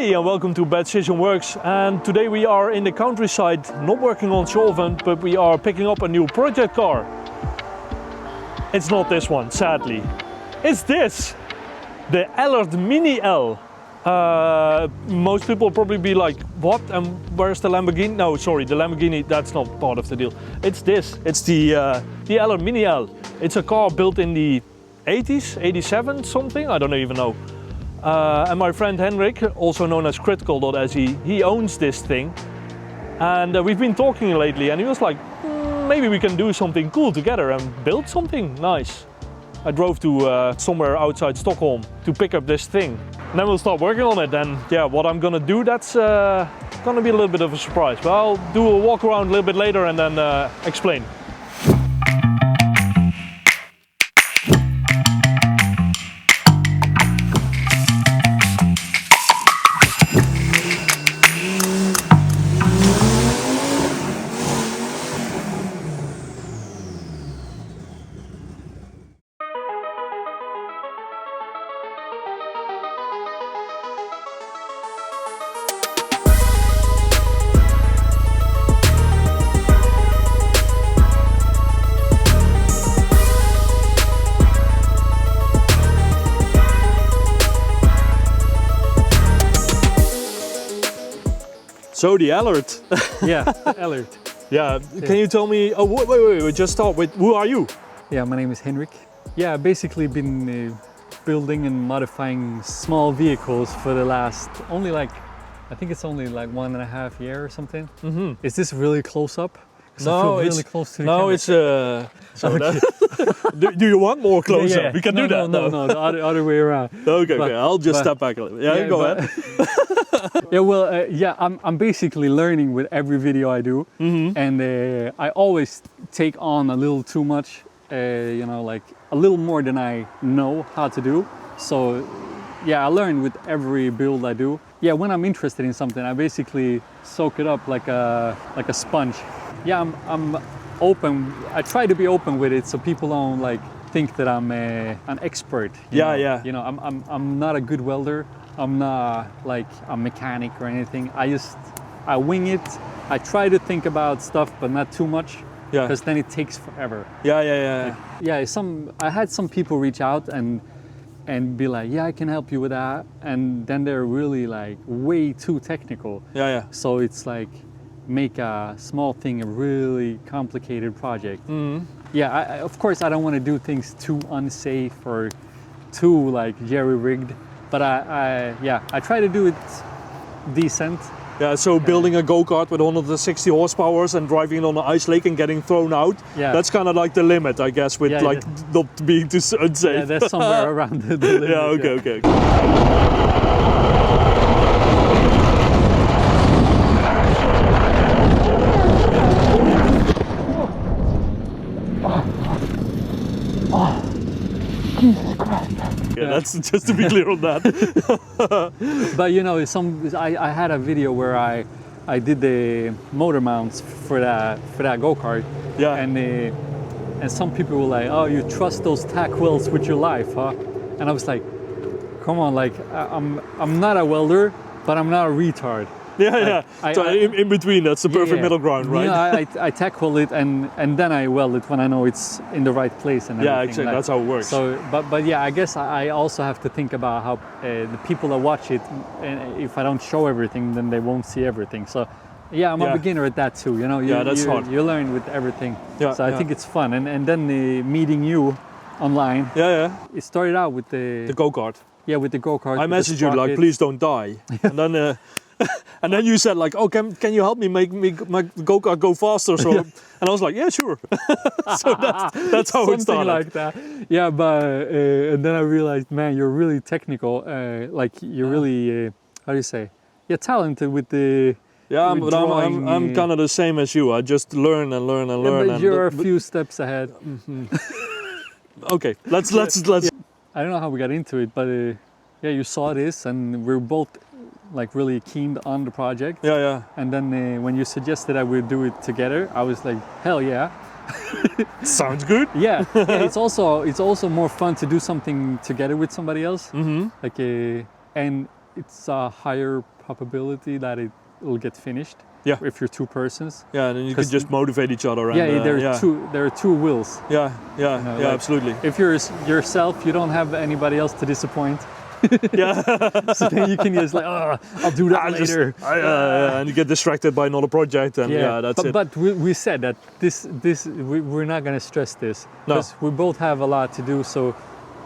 Hey, and welcome to Bad Decision Works. And today we are in the countryside, not working on solvent, but we are picking up a new project car. It's not this one, sadly. It's this, the Ellert Mini L. Most people will probably be like, what? And where's the Lamborghini? No, sorry, the Lamborghini, that's not part of the deal. It's this, it's the Ellert Mini L. It's a car built in the 80s, 87 something, I don't even know. And my friend Henrik, also known as Critical.se, he owns this thing. And we've been talking lately and he was like, maybe we can do something cool together and build something nice. I drove to somewhere outside Stockholm to pick up this thing. And then we'll start working on it. And yeah, what I'm gonna do, that's gonna be a little bit of a surprise. But I'll do a walk around a little bit later and then explain. So the Ellert. Yeah, Ellert. Yeah, can you tell me, oh wait, just start with, who are you? Yeah, my name is Henrik. Yeah, I've basically been building and modifying small vehicles for the last I think it's only like 1.5 years or something. Mm-hmm. Is this really close up? No, really close to the no, camera. it's do you want more close up? We can do that. No, the other way around. Okay, I'll just step back a little bit. Yeah, go ahead. Yeah, well, I'm basically learning with every video I do, and I always take on a little too much, like a little more than I know how to do. So, yeah, I learn with every build I do. Yeah, when I'm interested in something, I basically soak it up like a sponge. Yeah, I'm open. I try to be open with it so people don't think that I'm an expert. Yeah. You know, I'm not a good welder. I'm not like a mechanic or anything. I wing it. I try to think about stuff, but not too much. Yeah. Because then it takes forever. Yeah. I had some people reach out and be like, yeah, I can help you with that. And then they're really like way too technical. Yeah. So it's like, make a small thing a really complicated project. Yeah, of course I don't want to do things too unsafe or too like jerry-rigged, but I try to do it decent. Yeah, so building a go-kart with 160 horsepower and driving it on an ice lake and getting thrown out, that's kind of like the limit, I guess, with not being too unsafe. Yeah, that's somewhere around the limit. Yeah, okay. Jesus Christ. Yeah, that's just to be clear on that. But you know, I had a video where I did the motor mounts for that go-kart. Yeah. And some people were like, "Oh, you trust those tack welds with your life, huh?" And I was like, "Come on, like I'm not a welder, but I'm not a retard." Yeah. So in between, that's the perfect middle ground, right? Yeah, I tack weld it and then I weld it when I know it's in the right place and everything. Yeah, exactly. That's how it works. So, but yeah, I guess I also have to think about how the people that watch it, and if I don't show everything, then they won't see everything. So, yeah, I'm a beginner at that too. You know, that's hard. You learn with everything. Yeah, so I think it's fun. And then meeting you online. Yeah. It started out with the go-kart. Yeah, with the go-kart. I messaged you like, please don't die, and then. And then you said like, oh, can you help me make my go-kart go faster? So, and I was like, yeah, sure. So that's how it started. Something like that. Yeah, but and then I realized, man, you're really technical. Like you're really, how do you say? You're talented with the. Yeah, but I'm kind of the same as you. I just learn and learn and learn. But you're a few steps ahead. Okay, let's. Yeah. I don't know how we got into it, but yeah, you saw this, and we're both like really keen on the project. Yeah. And then when you suggested I would do it together, I was like, hell yeah. Sounds good. Yeah. It's also more fun to do something together with somebody else. Mm-hmm. Like and it's a higher probability that it will get finished. Yeah. If you're two persons. Yeah, and then you can just motivate each other. Yeah, and, there are two wheels. Yeah, yeah, You know, yeah, like, absolutely. If you're yourself, you don't have anybody else to disappoint. Yeah. So then you can just like, oh, I'll do that later. And you get distracted by another project, and that's it. But we said that we're not going to stress this because we both have a lot to do. So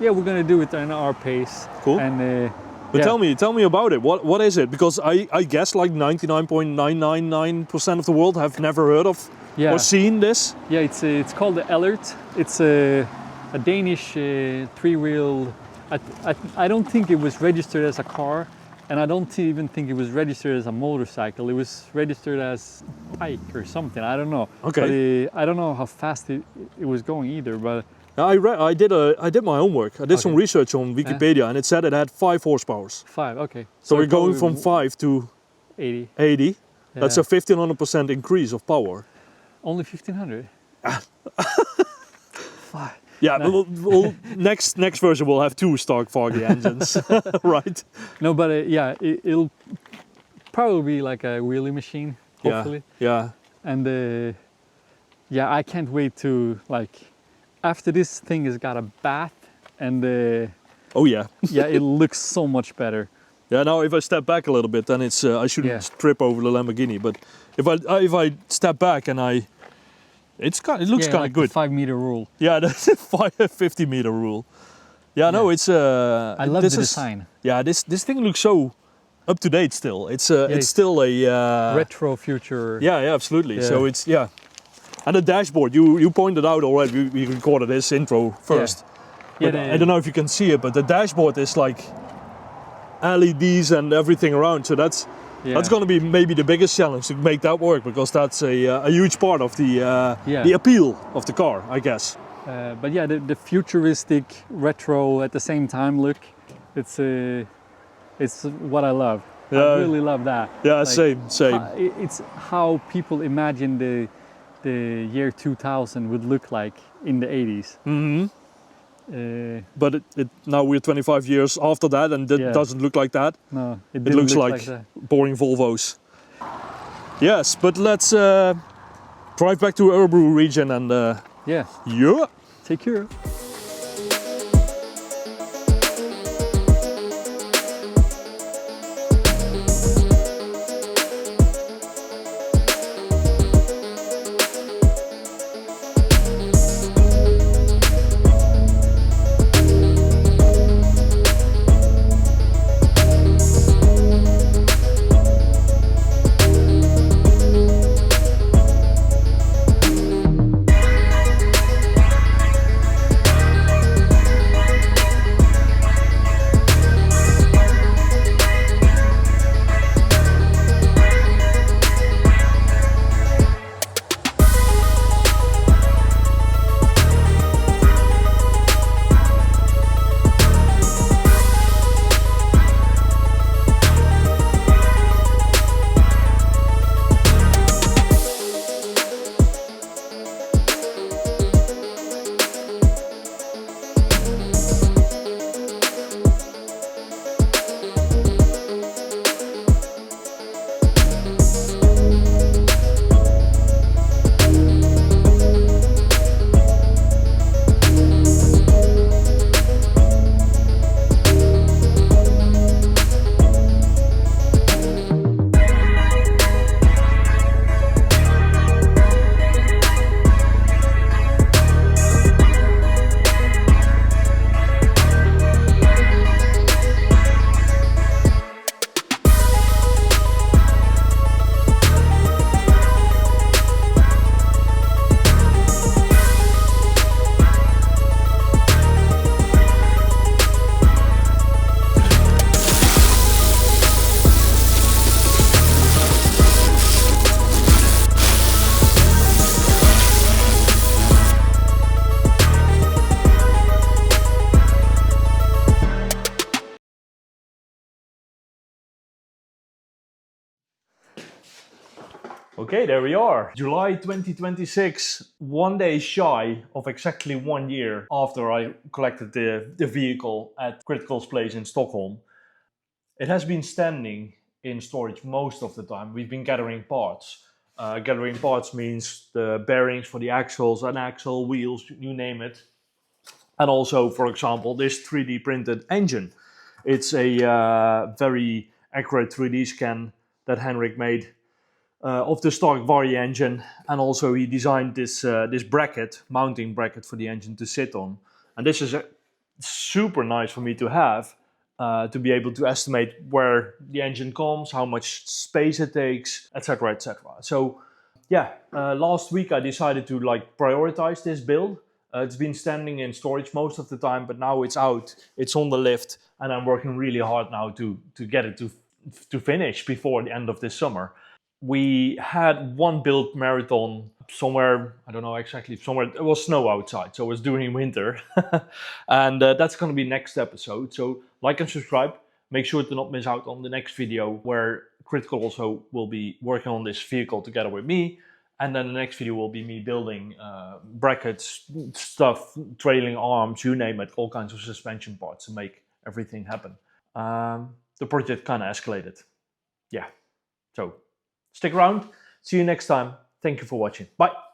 yeah, we're going to do it in our pace. Cool. And but tell me about it. What is it? Because I guess like 99.999% of the world have never heard of or seen this. Yeah, it's called the Ellert. It's a Danish three-wheel. I don't think it was registered as a car, and I don't even think it was registered as a motorcycle. It was registered as bike or something. I don't know. Okay. But I don't know how fast it was going either. But I did my homework. I did some research on Wikipedia, and it said it had 5 horsepower. 5, okay. So we're going from 5 to 80. 80. Yeah. That's a 1500% increase of power. Only 1500. 5. Yeah, no. we'll next version will have 2 Stark Varg engines, right? No, but it'll probably be like a wheelie machine, hopefully. Yeah. And I can't wait to after this thing has got a bath and oh yeah. yeah, it looks so much better. Yeah. Now if I step back a little bit, then it's I shouldn't trip over the Lamborghini. But if I step back and it looks kind of good. The 5 meter rule. Yeah, that's a 50 meter rule. Yeah, no, it's I love the design. Yeah, this thing looks so up to date still. It's still a retro future. Yeah, absolutely. Yeah. So it's and the dashboard you pointed out already. We recorded this intro first. Yeah. I don't know if you can see it, but the dashboard is like LEDs and everything around. So that's going to be maybe the biggest challenge to make that work, because that's a huge part of the appeal of the car, I guess. But yeah, the futuristic retro at the same time look, it's what I love. Yeah. I really love that. Yeah, same. It's how people imagine the year 2000 would look like in the 80s. Mm-hmm. But now we're 25 years after that, and it doesn't look like that. No, it looks look like boring Volvos. Yes, but let's drive back to Örebro region and take care. Okay, there we are. July 2026, 1 day shy of exactly 1 year after I collected the vehicle at Critical's place in Stockholm. It has been standing in storage most of the time. We've been gathering parts. Gathering parts means the bearings for the axles, an axle, wheels, you name it. And also, for example, this 3D printed engine. It's a very accurate 3D scan that Henrik made of the Stark Varg engine, and also he designed this this bracket, mounting bracket for the engine to sit on. And this is super nice for me to have, to be able to estimate where the engine comes, how much space it takes, etc., etc. So yeah, last week I decided to like prioritize this build. It's been standing in storage most of the time, but now it's out, it's on the lift, and I'm working really hard now to get it to finish before the end of this summer. We had one build marathon somewhere, I don't know exactly, somewhere, it was snow outside, so it was during winter. And that's going to be next episode. So like and subscribe, make sure to not miss out on the next video where Critical also will be working on this vehicle together with me. And then the next video will be me building brackets, stuff, trailing arms, you name it, all kinds of suspension parts to make everything happen. The project kind of escalated. Yeah, so stick around. See you next time. Thank you for watching. Bye.